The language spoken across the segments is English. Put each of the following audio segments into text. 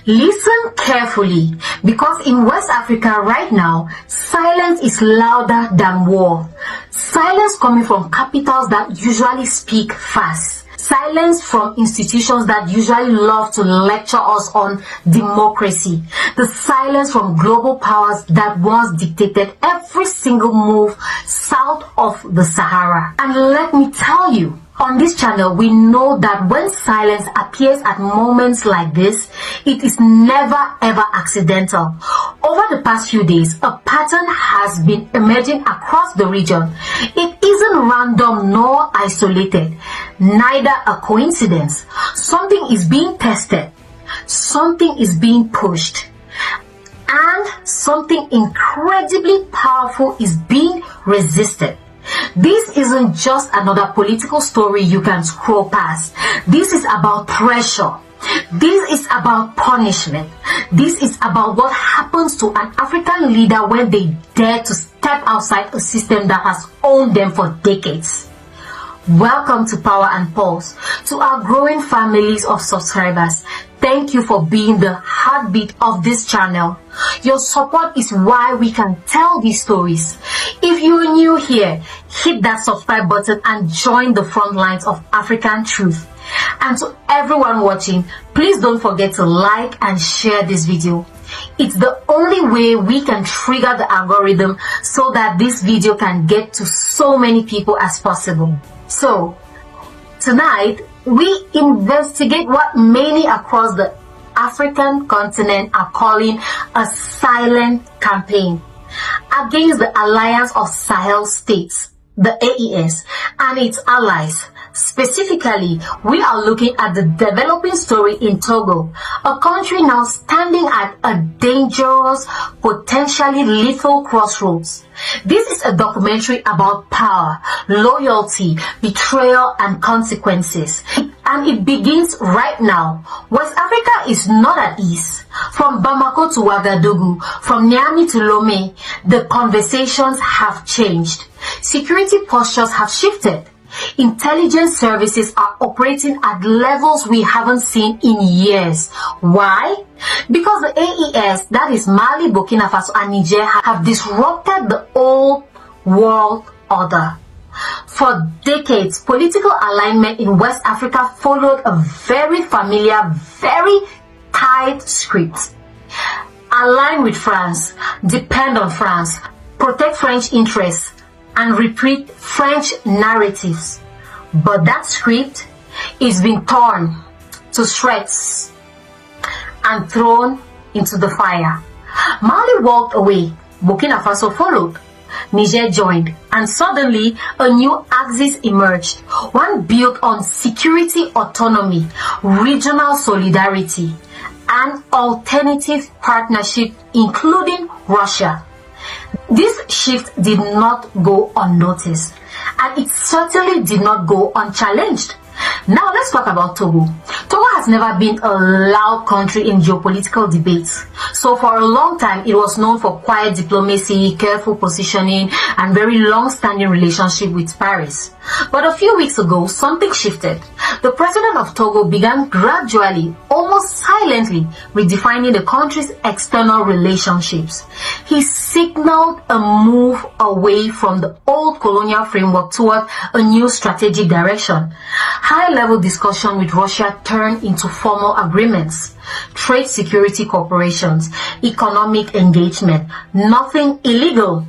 Listen carefully, because in West Africa right now, silence is louder than war. Silence coming from capitals that usually speak fast. Silence from institutions that usually love to lecture us on democracy. The silence from global powers that once dictated every single move south of the Sahara. And let me tell you, on this channel, we know that when silence appears at moments like this, it is never ever accidental. Over the past few days, a pattern has been emerging across the region. It isn't random nor isolated, neither a coincidence. Something is being tested, something is being pushed, and something incredibly powerful is being resisted. This isn't just another political story you can scroll past. This is about pressure. This is about punishment. This is about what happens to an African leader when they dare to step outside a system that has owned them for decades. Welcome to Power and Pulse, to our growing families of subscribers. Thank you for being the heartbeat of this channel. Your support is why we can tell these stories. If you're new here, hit that subscribe button and join the front lines of African truth. And to everyone watching, please don't forget to like and share this video. It's the only way we can trigger the algorithm so that this video can get to so many people as possible. So, tonight, we investigate what many across the African continent are calling a silent campaign against the Alliance of Sahel States, the AES, and its allies. Specifically, we are looking at the developing story in Togo, a country now standing at a dangerous, potentially lethal crossroads. This is a documentary about power, loyalty, betrayal, and consequences. And it begins right now. West Africa is not at ease. From Bamako to Ouagadougou, from Niamey to Lomé, the conversations have changed. Security postures have shifted. Intelligence services are operating at levels we haven't seen in years. Why? Because the AES, that is Mali, Burkina Faso, and Niger, have disrupted the old world order. For decades, political alignment in West Africa followed a very familiar, very tight script. Align with France, depend on France, protect French interests, and repeat French narratives. But that script is being torn to shreds and thrown into the fire. Mali walked away, Burkina Faso followed, Niger joined, and suddenly a new axis emerged, one built on security autonomy, regional solidarity, and alternative partnership, including Russia. This shift did not go unnoticed, and it certainly did not go unchallenged. Now let's talk about Togo. Togo has never been a loud country in geopolitical debates. So for a long time, it was known for quiet diplomacy, careful positioning, and very long-standing relationship with Paris. But a few weeks ago, something shifted. The president of Togo began gradually, almost silently, redefining the country's external relationships. He signaled a move away from the old colonial framework toward a new strategic direction. High-level discussion with Russia turned into formal agreements, trade security cooperations, economic engagement, nothing illegal,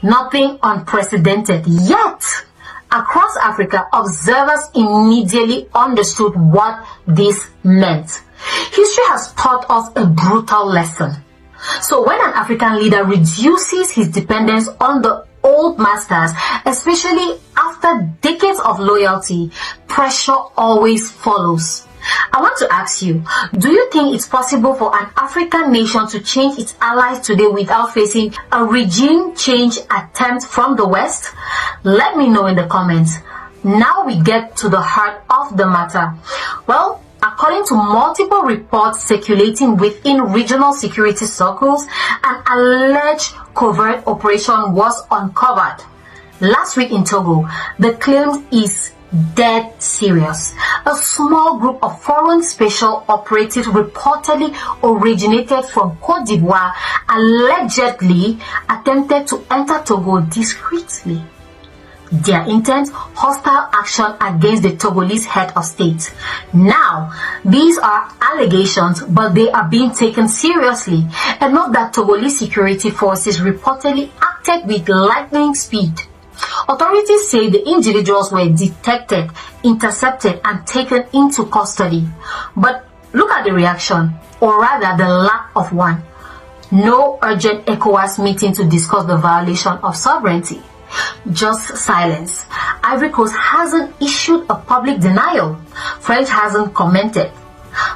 nothing unprecedented. Yet, across Africa, observers immediately understood what this meant. History has taught us a brutal lesson. So when an African leader reduces his dependence on the old masters, especially after decades of loyalty, pressure always follows. I want to ask you, do you think it's possible for an African nation to change its allies today without facing a regime change attempt from the West? Let me know in the comments. Now we get to the heart of the matter. Well, according to multiple reports circulating within regional security circles, an alleged covert operation was uncovered last week in Togo. The claim is dead serious. A small group of foreign special operatives reportedly originated from Cote d'Ivoire allegedly attempted to enter Togo discreetly. Their intent, hostile action against the Togolese head of state. Now, these are allegations, but they are being taken seriously. And note that Togolese security forces reportedly acted with lightning speed. Authorities say the individuals were detected, intercepted, and taken into custody. But look at the reaction, or rather the lack of one. No urgent ECOWAS meeting to discuss the violation of sovereignty. Just silence. Ivory Coast hasn't issued a public denial. French hasn't commented.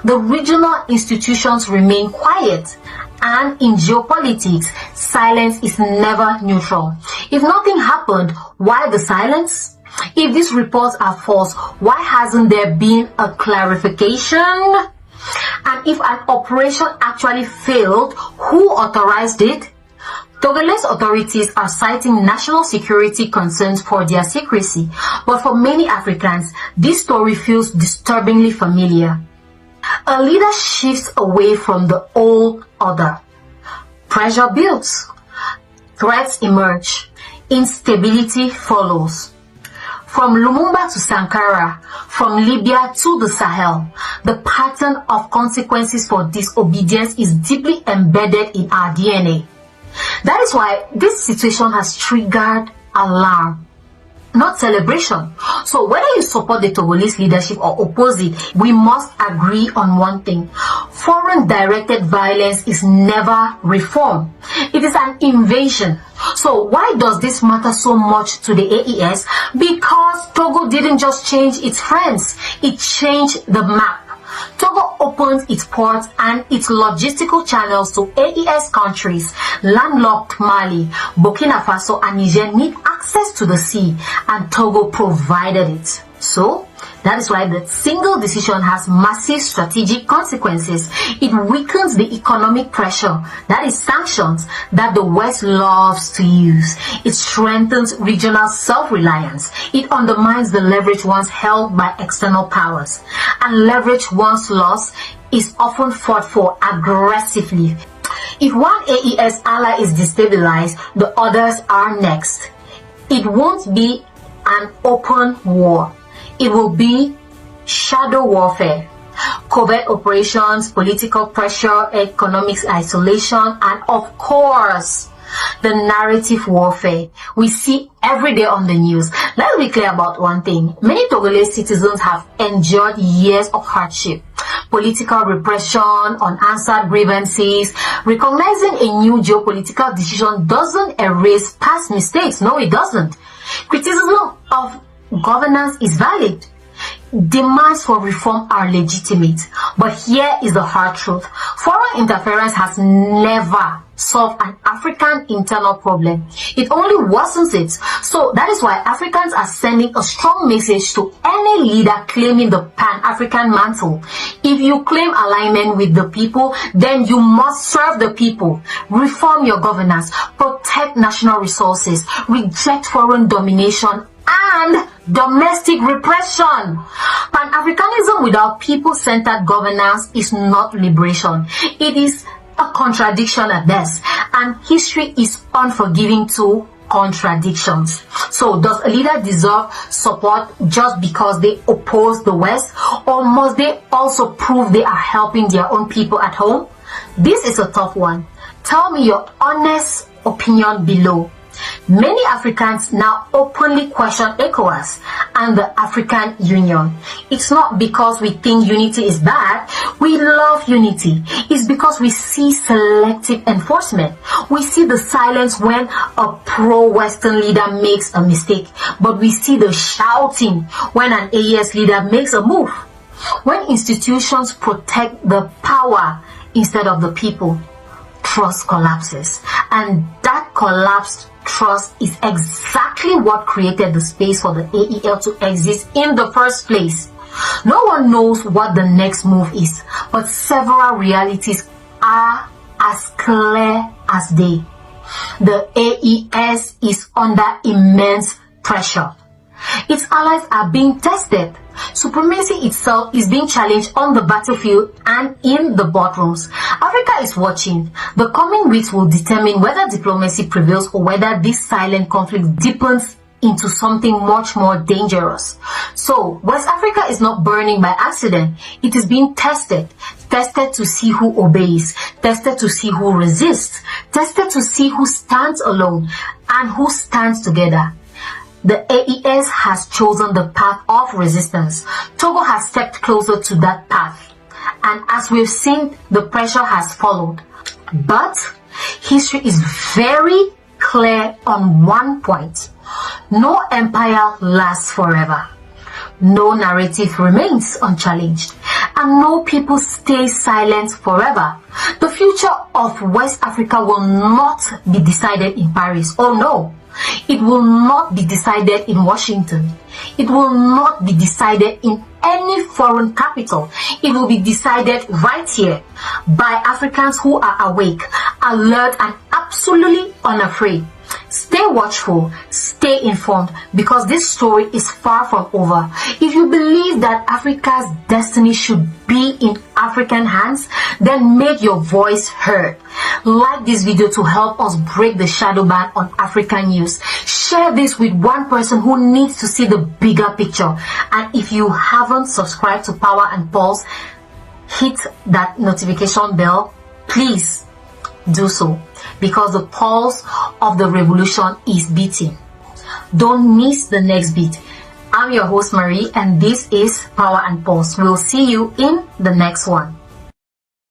The regional institutions remain quiet. And in geopolitics, silence is never neutral. If nothing happened, why the silence? If these reports are false, why hasn't there been a clarification? And if an operation actually failed, who authorized it? Togolese authorities are citing national security concerns for their secrecy, but for many Africans, this story feels disturbingly familiar. A leader shifts away from the old order. Pressure builds. Threats emerge. Instability follows. From Lumumba to Sankara, from Libya to the Sahel, the pattern of consequences for disobedience is deeply embedded in our DNA. That is why this situation has triggered alarm, not celebration. So whether you support the Togolese leadership or oppose it, we must agree on one thing. Foreign directed violence is never reform. It is an invasion. So why does this matter so much to the AES? Because Togo didn't just change its friends, it changed the map. Togo opens its ports and its logistical channels to AES countries. Landlocked Mali, Burkina Faso and Niger need access to the sea, and Togo provided it. So, that is why the single decision has massive strategic consequences. It weakens the economic pressure, that is sanctions, that the West loves to use. It strengthens regional self-reliance. It undermines the leverage once held by external powers. And leverage once lost is often fought for aggressively. If one AES ally is destabilized, the others are next. It won't be an open war. It will be shadow warfare, covert operations, political pressure, economic isolation, and of course, the narrative warfare we see every day on the news. Let's be clear about one thing. Many Togolese citizens have endured years of hardship, political repression, unanswered grievances. Recognizing a new geopolitical decision doesn't erase past mistakes. No, it doesn't. Criticism of governance is valid. Demands for reform are legitimate. But here is the hard truth. Foreign interference has never solved an African internal problem. It only worsens it. So that is why Africans are sending a strong message to any leader claiming the Pan-African mantle. If you claim alignment with the people, then you must serve the people. Reform your governance, protect national resources, reject foreign domination and domestic repression. Pan-Africanism without people-centered governance is not liberation. It is a contradiction at best, and history is unforgiving to contradictions. So does a leader deserve support just because they oppose the West, or must they also prove they are helping their own people at home? This is a tough one. Tell me your honest opinion below. Many Africans now openly question ECOWAS and the African Union. It's not because we think unity is bad. We love unity. It's because we see selective enforcement. We see the silence when a pro-Western leader makes a mistake, but we see the shouting when an AES leader makes a move. When institutions protect the power instead of the people, trust collapses. And that collapsed trust is exactly what created the space for the AEL to exist in the first place. No one knows what the next move is, but several realities are as clear as day. The AES is under immense pressure. Its allies are being tested. Supremacy itself is being challenged on the battlefield and in the boardrooms. Africa is watching. The coming weeks will determine whether diplomacy prevails or whether this silent conflict deepens into something much more dangerous. So, West Africa is not burning by accident. It is being tested. Tested to see who obeys. Tested to see who resists. Tested to see who stands alone and who stands together. The AES has chosen the path of resistance. Togo has stepped closer to that path. And as we've seen, the pressure has followed. But history is very clear on one point. No empire lasts forever. No narrative remains unchallenged. And no people stay silent forever. The future of West Africa will not be decided in Paris. Oh no. It will not be decided in Washington. It will not be decided in any foreign capital. It will be decided right here by Africans who are awake, alert, and absolutely unafraid. Stay watchful, stay informed, because this story is far from over. If you believe that Africa's destiny should be in African hands, then make your voice heard. Like this video to help us break the shadow ban on African news. Share this with one person who needs to see the bigger picture. And if you haven't subscribed to Power and Pulse, hit that notification bell, please do so, because the pulse of the revolution is beating. Don't miss the next beat. I'm your host Marie, and this is Power and Pulse. We'll see you in the next one.